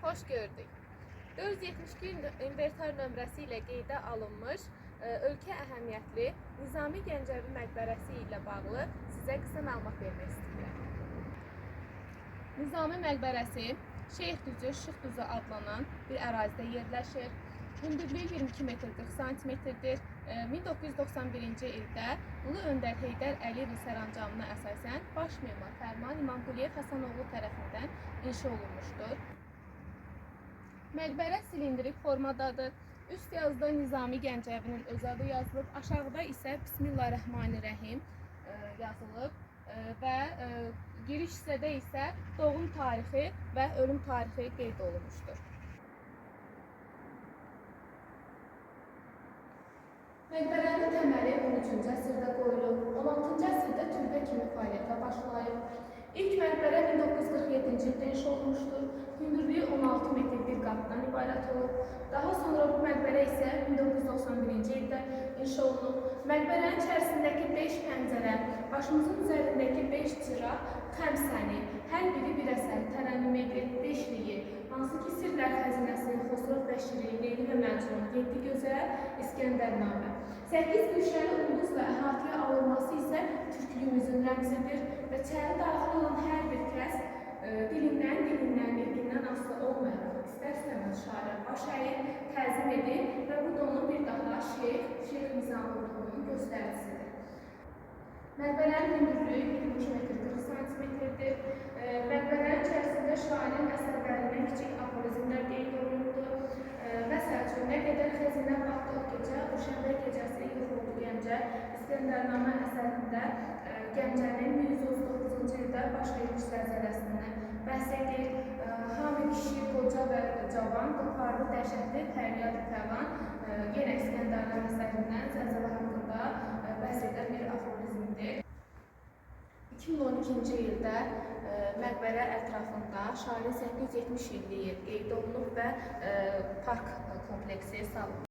Xoş gördük. 472 inventar nömrəsi ilə qeydə alınmış ölkə əhəmiyyətli Nizami Gəncəvi məqbərəsi ilə bağlı sizə qısa məlumat vermək istəyirəm. Nizami məqbərəsi Şeyx Düzü, Şıx Düzü adlanan bir ərazidə yerləşir. Hündürlüyü 22 metr 40 cmdir. 1991-ci ildə Ulu Öndər Heydər Əliyevin sərəncamına əsasən baş memar Fərman İmamquliyev Həsənoğlu tərəfindən inşa olunmuşdur. Məqbərə silindrik formadadır. Üst yazıda Nizami Gəncəvinin öz adı yazılıb, aşağıda isə Bismillahirrahmanirrahim yazılıb və giriş hissədə isə doğum tarixi və ölüm tarixi qeyd olunmuşdur. Məqbərənin təməli 13-cü əsrdə qoyulub, 16-cı əsrdə türbə kimi fəaliyyətə başlayıb. İlk məqbərə 1947-ci ildə inşa olunmuşdur. Hündürlüyü 16 metr bir qapıdan ibarət olub. Daha sonra bu məqbərə isə 1991-ci ildə inşa olunub. Məqbərənin içərisindəki 5 pəncərə, başımızın üzərindəki 5 cıraq, xəmsəni, hər biri bir əsəri tərənnüm edir, beşliyi, hansı ki Sirlər Xəzinəsi, Xosrov Bəşiri, Leyli və Məcnun, 7 gözəl, İskəndərnamə. 8 gülşəli ulduzla əhatəyə alınması isə türklüyümüzün rəmzidir və içəri daxil olan hər bir kəs dilindən, irqindən asılı olmayaraq istər-istəməz şairə baş əyir, təzim edir və bu da onun bir daha Şeyx Nizami olduğunun göstəricisidir. Məqbərənin hündürlüyü 22 metr 40 cmdir. Məqbərənin içərisində şairin əsərlərindən kiçik aforizmlər qeyd olunubdur. Məsəl üçün, nə qədər xəzinə baxdı o gecə, o şənbə gecəsi yox oldu Gəncə. İskəndərnamə əsərində Gəncənin 1139-cu ildə baş vermiş zəlzələsindən bəhs edir. Hamı kişi, qoca və cavan, qoparlı, dəhşətli, fəryad fəlan yenə İskəndərnamə əsərindən zəlzələ haqqında bəhs edən bir aforizmdir. 2012-ci ildə məqbərə ətrafında şairin 870 illiyi qeyd olunub və park kompleksi salınıb.